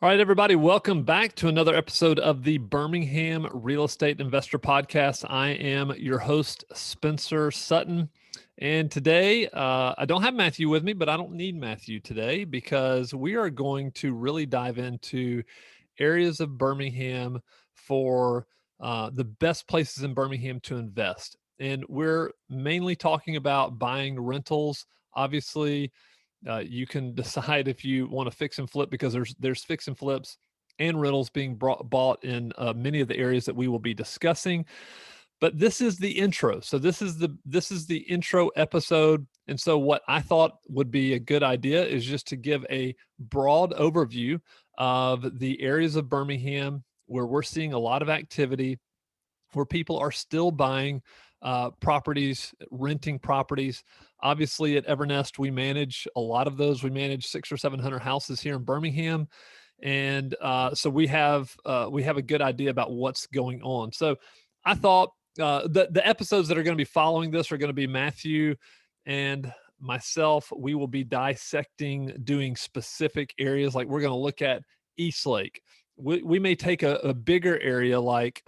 All right, everybody, welcome back to another episode of the Birmingham Real Estate Investor Podcast. I am your host, Spencer Sutton. And today, I don't have Matthew with me, but I don't need Matthew today because we are going to really dive into areas of Birmingham for the best places in Birmingham to invest. And we're mainly talking about buying rentals. Obviously, you can decide if you want to fix and flip because there's fix and flips and rentals being bought in many of the areas that we will be discussing. But this is the intro. So this is the intro episode. And so what I thought would be a good idea is just to give a broad overview of the areas of Birmingham where we're seeing a lot of activity, where people are still buying properties, renting properties. Obviously, at Evernest, we manage a lot of those. We manage 600 or 700 houses here in Birmingham, and so we have a good idea about what's going on. So, I thought the episodes that are going to be following this are going to be Matthew and myself. We will be dissecting, doing specific areas. Like we're going to look at Eastlake. We may take a bigger area like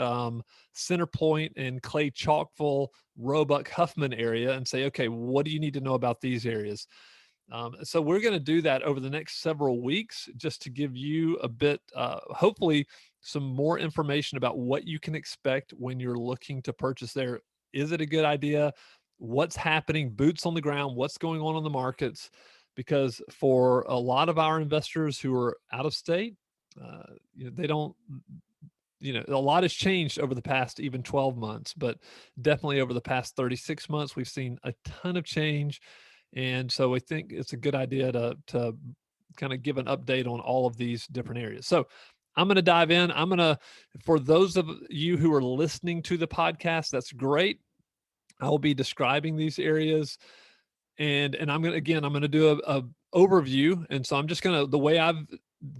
Center Point and Clay Chalkville, Roebuck, Huffman area and say, okay, what do you need to know about these areas? So we're going to do that over the next several weeks just to give you a bit, hopefully some more information about what you can expect when you're looking to purchase there. Is it a good idea? What's happening? Boots on the ground? What's going on the markets? Because for a lot of our investors who are out of state, they don't, a lot has changed over the past even 12 months, but definitely over the past 36 months, we've seen a ton of change. And so I think it's a good idea to kind of give an update on all of these different areas. So I'm going to dive in. For those of you who are listening to the podcast, that's great. I will be describing these areas and I'm going to do a overview. And so I'm just going to, the way I've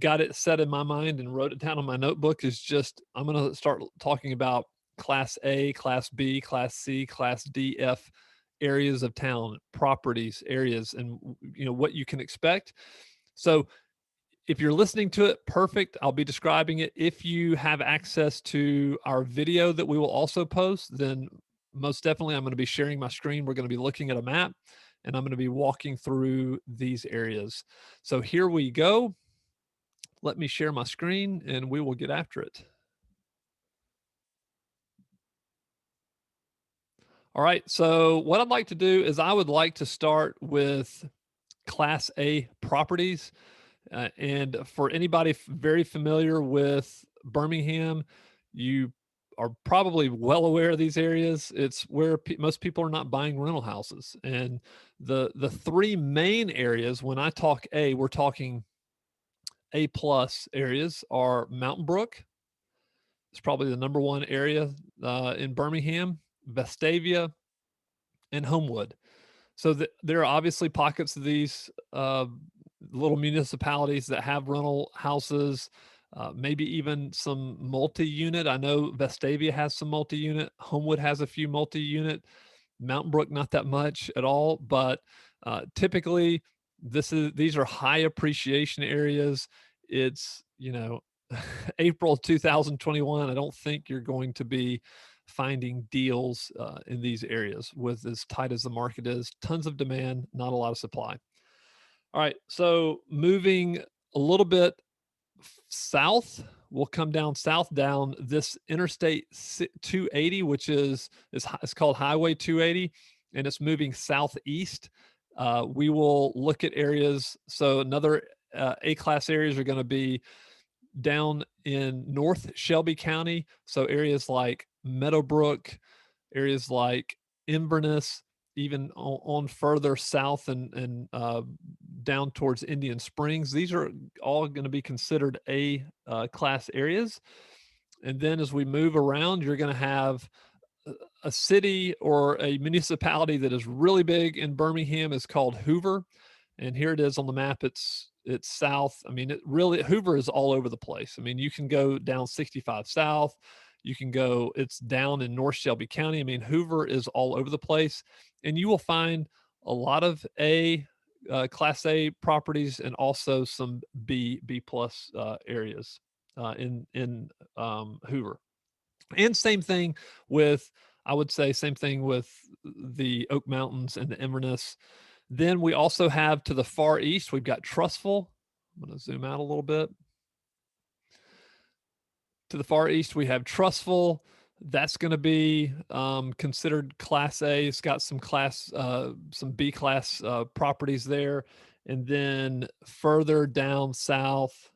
got it set in my mind and wrote it down on my notebook is just, I'm going to start talking about class A, class B, class C, class D, F areas of town, properties, areas, and what you can expect. So if you're listening to it, perfect. I'll be describing it. If you have access to our video that we will also post, then most definitely I'm going to be sharing my screen. We're going to be looking at a map and I'm going to be walking through these areas. So here we go. Let me share my screen and we will get after it. All right. So what I'd like to do is I would like to start with Class A properties. And for anybody very familiar with Birmingham, you are probably well aware of these areas. It's where most people are not buying rental houses. And the three main areas, when I talk A, we're talking A plus areas, are Mountain Brook. It's probably the number one area in Birmingham, Vestavia, and Homewood. So there are obviously pockets of these little municipalities that have rental houses, maybe even some multi-unit. I know Vestavia has some multi-unit. Homewood has a few multi-unit. Mountain Brook, not that much at all. But typically, these are high appreciation areas. It's April 2021. I don't think you're going to be finding deals in these areas with as tight as the market is. Tons of demand, not a lot of supply. All right, so moving a little bit south, we'll come down south down this Interstate 280, which is it's called Highway 280, and it's moving southeast. We will look at areas. So another A-class areas are going to be down in North Shelby County. So areas like Meadowbrook, areas like Inverness, even on further south and down towards Indian Springs. These are all going to be considered A class areas. And then as we move around, you're going to have a city or a municipality that is really big in Birmingham is called Hoover. And here it is on the map. It's south. I mean, Hoover is all over the place. I mean, you can go down 65 South. You can go, it's down in North Shelby County. I mean, Hoover is all over the place. And you will find a lot of A Class A properties and also some B plus areas in Hoover. And same thing with, I would say, same thing with the Oak Mountains and the Inverness. Then we also have to the far east, we've got Trustful. I'm going to zoom out a little bit. To the far east, we have Trustful. That's going to be considered Class A. It's got some some B class properties there. And then further down south,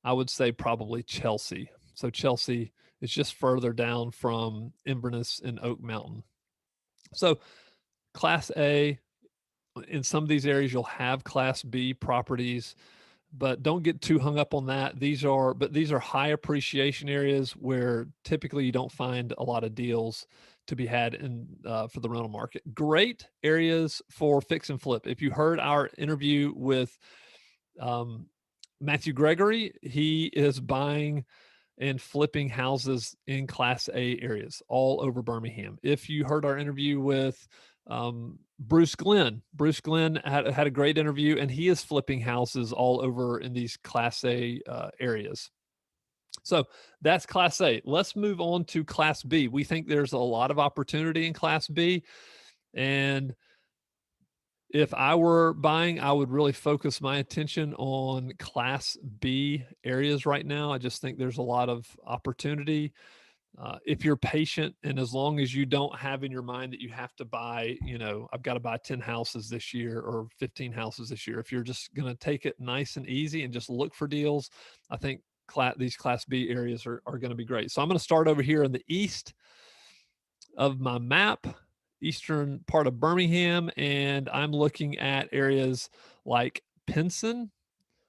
I would say probably Chelsea. So Chelsea is just further down from Inverness and Oak Mountain. So Class A, in some of these areas, you'll have Class B properties, but don't get too hung up on that. These are high appreciation areas where typically you don't find a lot of deals to be had in for the rental market. Great areas for fix and flip. If you heard our interview with Matthew Gregory, he is buying and flipping houses in Class A areas all over Birmingham. If you heard our interview with Bruce Glenn had a great interview, and he is flipping houses all over in these Class A areas. So that's Class A. Let's move on to Class B. We think there's a lot of opportunity in Class B, and if I were buying, I would really focus my attention on Class B areas right now. I just think there's a lot of opportunity. If you're patient, and as long as you don't have in your mind that you have to buy, I've got to buy 10 houses this year or 15 houses this year. If you're just going to take it nice and easy and just look for deals, I think these Class B areas are going to be great. So I'm going to start over here in the east of my map, eastern part of Birmingham, and I'm looking at areas like Pinson.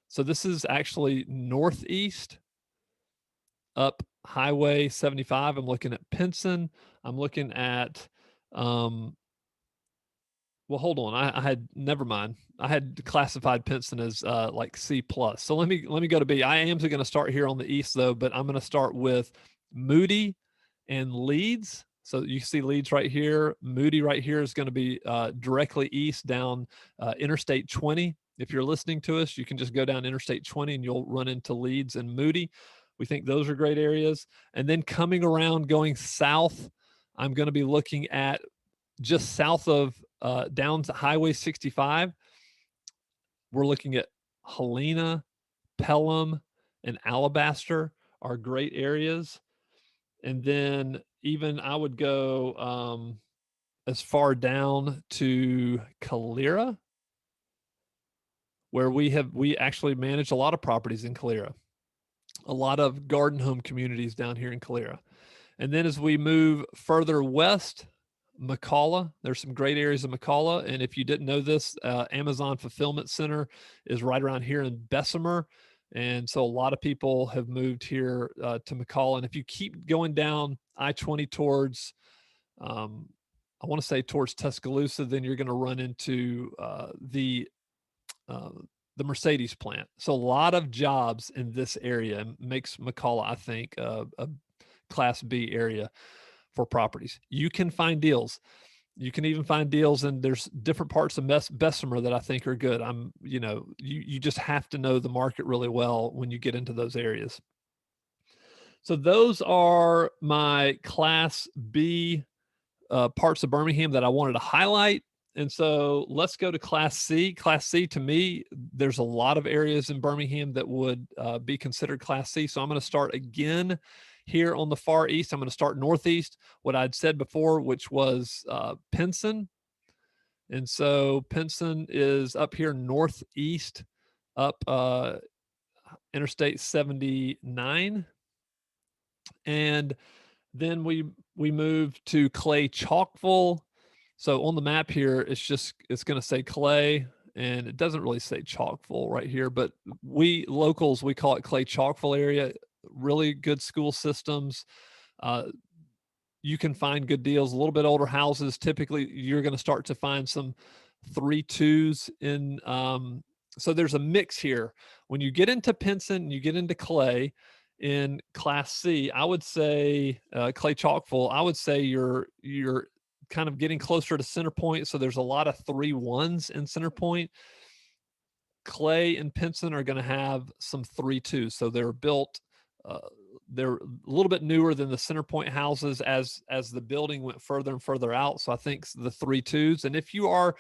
So this is actually northeast up Highway 75. I'm looking at Pinson. I'm looking at well, hold on. I had, never mind. I had classified Pinson as like C plus. So let me go to B. I am going to start here on the east though, but I'm going to start with Moody and Leeds. So you see Leeds right here. Moody right here is going to be directly east down Interstate 20. If you're listening to us, you can just go down Interstate 20 and you'll run into Leeds and Moody. We think those are great areas. And then coming around, going south, I'm going to be looking at just south of down to Highway 65. We're looking at Helena, Pelham, and Alabaster are great areas. And then even I would go as far down to Calera, where we actually manage a lot of properties in Calera, a lot of garden home communities down here in Calera. And then as we move further west, McCalla, there's some great areas of McCalla. And if you didn't know this, Amazon Fulfillment Center is right around here in Bessemer. And so a lot of people have moved here to McCalla. And if you keep going down I-20 towards, I want to say towards Tuscaloosa, then you're going to run into the Mercedes plant. So a lot of jobs in this area, and makes McCalla, I think, a Class B area for properties. You can find deals. You can even find deals, and there's different parts of Bessemer that I think are good. You just have to know the market really well when you get into those areas. So those are my Class B parts of Birmingham that I wanted to highlight. And so let's go to Class C. Class C, to me, there's a lot of areas in Birmingham that would be considered Class C. So I'm going to start again here on the far east. I'm going to start northeast, what I'd said before, which was Pinson. And so Pinson is up here northeast, up Interstate 79. And then we move to Clay Chalkville. So on the map here, it's going to say Clay, and it doesn't really say Chalkville right here, but we locals, we call it Clay Chalkville area. Really good school systems. You can find good deals. A little bit older houses, typically you're going to start to find some 3.2s in. So there's a mix here. When you get into Pinson, you get into Clay in Class C, I would say Clay Chalkville, I would say you're kind of getting closer to Center Point. So there's a lot of 3-1s in Center Point. Clay and Pinson are going to have some 3-2s. So they're built, they're a little bit newer than the Center Point houses as the building went further and further out. So I think the 3-2s. And if you are,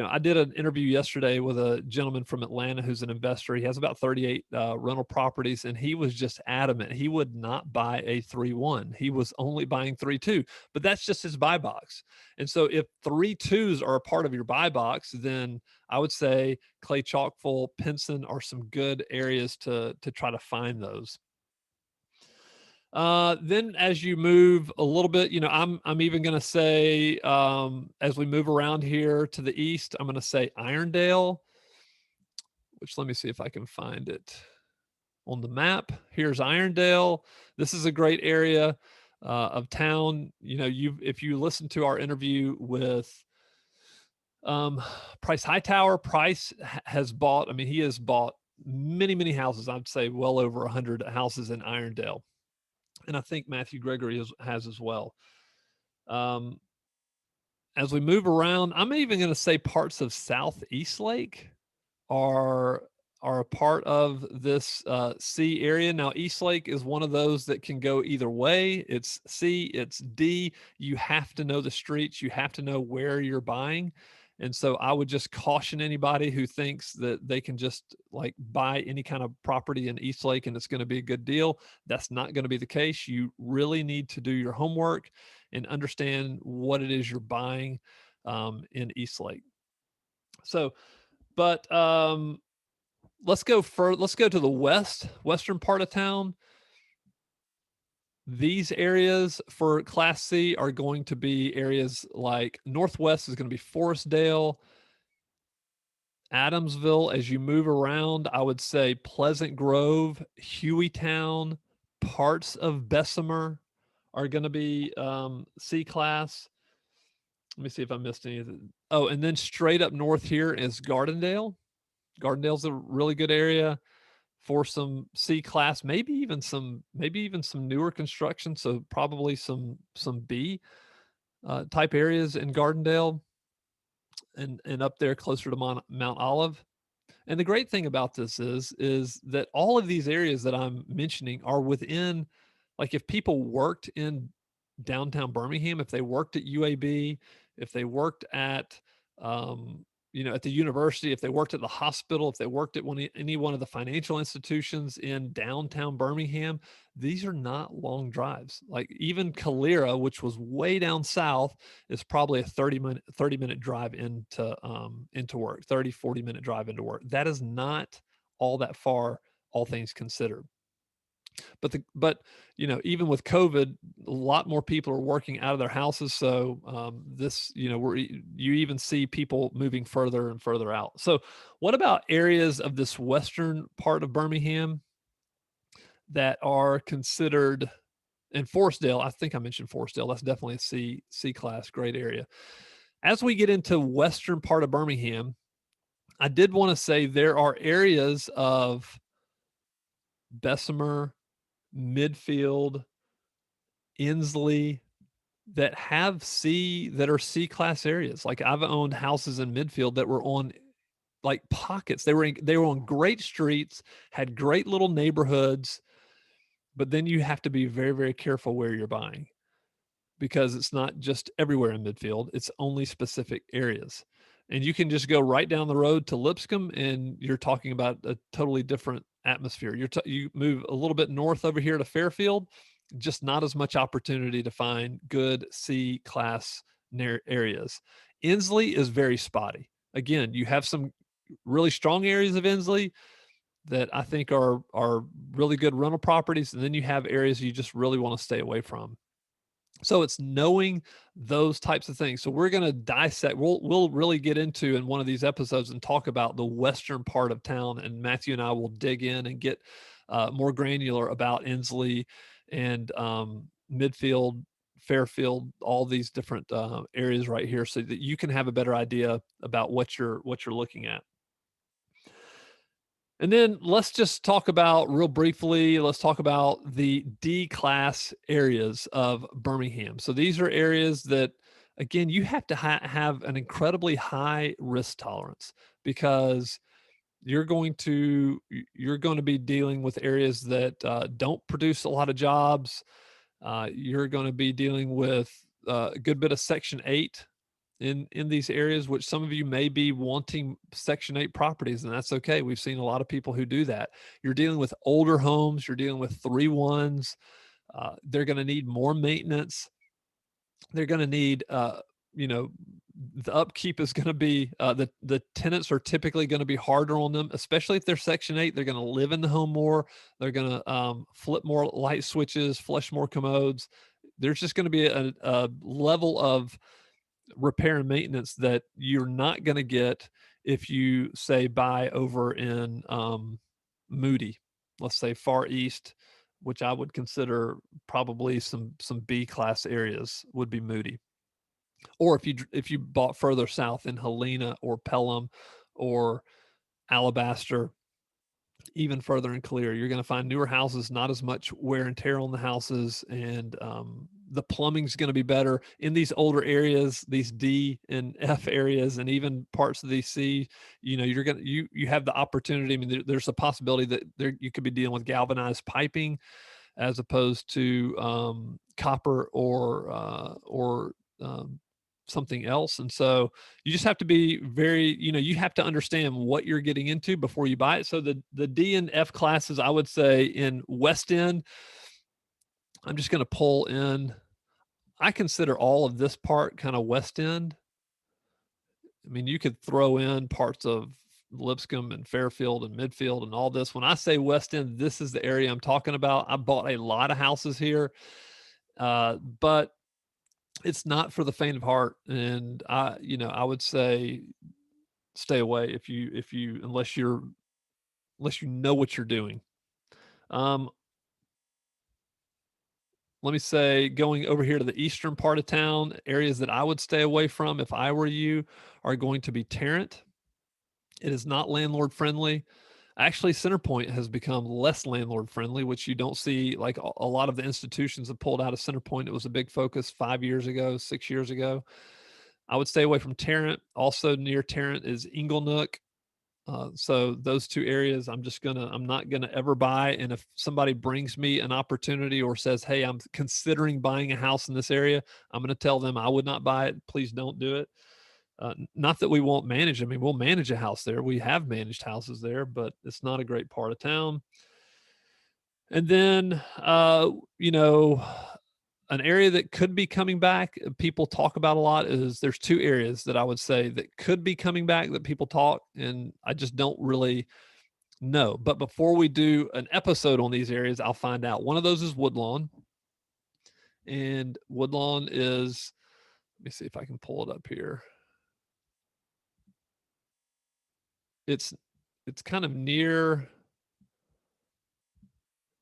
I did an interview yesterday with a gentleman from Atlanta who's an investor. He has about 38 rental properties, and he was just adamant he would not buy a 3-1. He was only buying 3-2, but that's just his buy box. And so if 3-2s are a part of your buy box, then I would say Clay Chalkful, Pinson are some good areas to try to find those. Then as you move a little bit, I'm even going to say, as we move around here to the east, I'm going to say Irondale, which let me see if I can find it on the map. Here's Irondale. This is a great area of town. If you listen to our interview with Price Hightower, Price has bought, he has bought many, many houses. I'd say well over 100 houses in Irondale. And I think Matthew Gregory has as well. As we move around, I'm even going to say parts of South Eastlake are a part of this C area. Now, Eastlake is one of those that can go either way. It's C, it's D. You have to know the streets. You have to know where you're buying. And so I would just caution anybody who thinks that they can just like buy any kind of property in Eastlake and it's going to be a good deal. That's not going to be the case. You really need to do your homework and understand what it is you're buying in Eastlake. So, but let's go to the western part of town. These areas for Class C are going to be areas like Northwest is going to be Forestdale, Adamsville. As you move around, I would say Pleasant Grove, Hueytown, parts of Bessemer are going to be C class. Let me see if I missed anything. Oh, and then straight up north here is Gardendale. Gardendale's a really good area for some C class, maybe even some newer construction. So probably some B type areas in Gardendale and up there closer to Mount Olive. And the great thing about this is that all of these areas that I'm mentioning are within, like if people worked in downtown Birmingham, if they worked at UAB, if they worked at at the university, if they worked at the hospital, if they worked at any one of the financial institutions in downtown Birmingham, these are not long drives. Like even Calera, which was way down south, is probably a 30-minute drive into work, 40-minute drive into work. That is not all that far, all things considered. But even with COVID, a lot more people are working out of their houses. So you even see people moving further and further out. So what about areas of this western part of Birmingham that are considered, and Forestdale, I think I mentioned Forestdale. That's definitely a C class, great area. As we get into western part of Birmingham, I did want to say there are areas of Bessemer, Midfield, Inslee that are C class areas. Like I've owned houses in Midfield that were on like pockets. They were on great streets, had great little neighborhoods, but then you have to be very, very careful where you're buying because it's not just everywhere in Midfield. It's only specific areas. And you can just go right down the road to Lipscomb and you're talking about a totally different atmosphere. You move a little bit north over here to Fairfield, just not as much opportunity to find good C class areas. Inslee is very spotty. Again, you have some really strong areas of Inslee that I think are really good rental properties. And then you have areas you just really want to stay away from. So it's knowing those types of things. So we're going to dissect, we'll really get into in one of these episodes and talk about the western part of town. And Matthew and I will dig in and get more granular about Inslee and Midfield, Fairfield, all these different areas right here so that you can have a better idea about what you're looking at. And then let's just talk about real briefly, let's talk about the D class areas of Birmingham. So these are areas that again, you have to have an incredibly high risk tolerance, because you're going to be dealing with areas that don't produce a lot of jobs. You're going to be dealing with a good bit of Section 8 in these areas, which some of you may be wanting Section 8 properties, and that's okay. We've seen a lot of people who do that. You're dealing with older homes. You're dealing with 3-1s. They're going to need more maintenance. They're going to need, you know, the upkeep is going to be, the tenants are typically going to be harder on them, especially if they're Section 8. They're going to live in the home more. They're going to flip more light switches, flush more commodes. There's just going to be a level of repair and maintenance that you're not going to get if you say buy over in Moody, let's say Far East, which I would consider probably some B class areas would be Moody. Or if you bought further south in Helena or Pelham or Alabaster, even further in Clear, you're going to find newer houses, not as much wear and tear on the houses, and the plumbing's going to be better in these older areas, these D and F areas, and even parts of these C. You know, you have the opportunity. I mean, there's a possibility that you could be dealing with galvanized piping as opposed to copper or something else. And so you just have to be very, you have to understand what you're getting into before you buy it. So the D and F classes, I would say in West End, I'm just going to pull in, I consider all of this part kind of West End. I mean, you could throw in parts of Lipscomb and Fairfield and Midfield and all this. When I say West End, this is the area I'm talking about. I bought a lot of houses here, but it's not for the faint of heart. And I would say stay away unless you know what you're doing. Let me say, going over here to the eastern part of town, areas that I would stay away from if I were you are going to be Tarrant. It is not landlord friendly. Actually, Centerpoint has become less landlord friendly, which you don't see. Like a lot of the institutions have pulled out of Centerpoint. It was a big focus 5 years ago, 6 years ago. I would stay away from Tarrant. Also near Tarrant is Inglenook. So those two areas, I'm not gonna ever buy. And if somebody brings me an opportunity or says, "Hey, I'm considering buying a house in this area," I'm gonna tell them I would not buy it. Please don't do it. Not that we won't manage. I mean, we'll manage a house there. We have managed houses there, but it's not a great part of town. And then, an area that could be coming back, people talk about a lot, is there's two areas that I would say that could be coming back that people talk, and I just don't really know. But before we do an episode on these areas, I'll find out. One of those is Woodlawn. And Woodlawn is, let me see if I can pull it up here. It's kind of near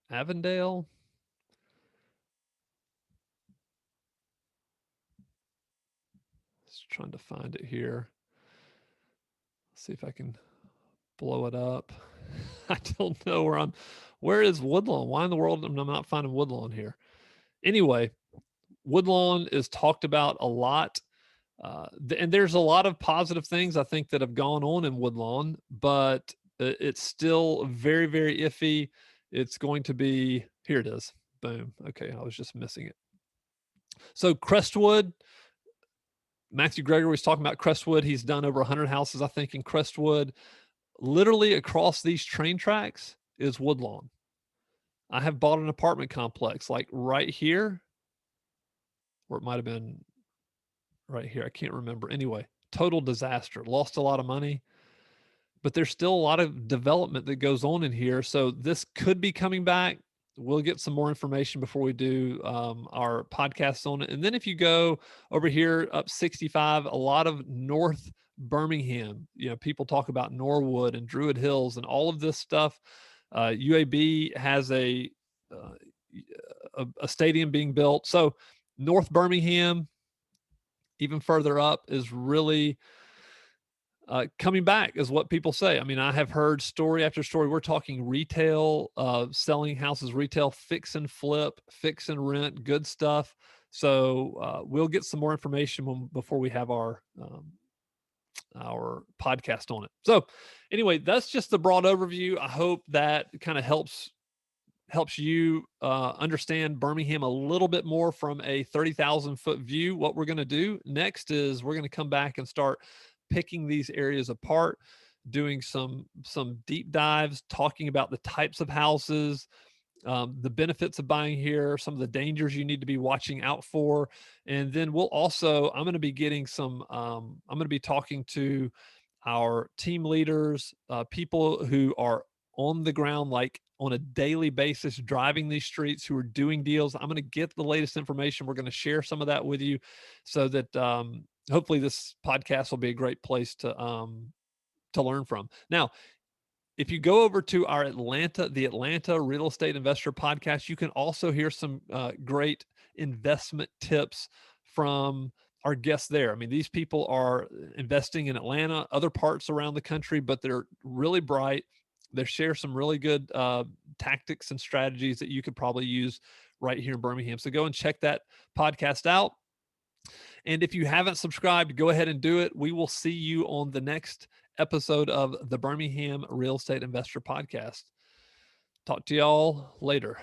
Avondale. Just trying to find it here. Let's see if I can blow it up. I don't know where is Woodlawn? Why in the world am I not finding Woodlawn here? Anyway, Woodlawn is talked about a lot. And there's a lot of positive things I think that have gone on in Woodlawn, but it's still very, very iffy. It's going to be, here it is. Boom. Okay. I was just missing it. So Crestwood, Matthew Gregory was talking about Crestwood. He's done over 100 houses, I think, in Crestwood. Literally across these train tracks is Woodlawn. I have bought an apartment complex like right here, or it might have been right here. I can't remember. Anyway, total disaster. Lost a lot of money, but there's still a lot of development that goes on in here. So this could be coming back. We'll get some more information before we do our podcast on it. And then if you go over here up 65, a lot of North Birmingham, people talk about Norwood and Druid Hills and all of this stuff. UAB has a stadium being built. So North Birmingham, even further up, is really coming back, is what people say. I mean, I have heard story after story. We're talking retail, selling houses, retail, fix and flip, fix and rent, good stuff. So we'll get some more information before we have our podcast on it. So anyway, that's just the broad overview. I hope that kind of helps you understand Birmingham a little bit more from a 30,000 foot view. What we're going to do next is we're going to come back and start picking these areas apart, doing some deep dives, talking about the types of houses, the benefits of buying here, some of the dangers you need to be watching out for. And then I'm going to be getting I'm going to be talking to our team leaders, people who are on the ground, like on a daily basis, driving these streets, who are doing deals. I'm going to get the latest information. We're going to share some of that with you so that hopefully this podcast will be a great place to learn from. Now, if you go over to our the Atlanta Real Estate Investor podcast, you can also hear some great investment tips from our guests there. I mean, these people are investing in Atlanta, other parts around the country, but they're really bright. They share some really good tactics and strategies that you could probably use right here in Birmingham. So go and check that podcast out. And if you haven't subscribed, go ahead and do it. We will see you on the next episode of the Birmingham Real Estate Investor Podcast. Talk to y'all later.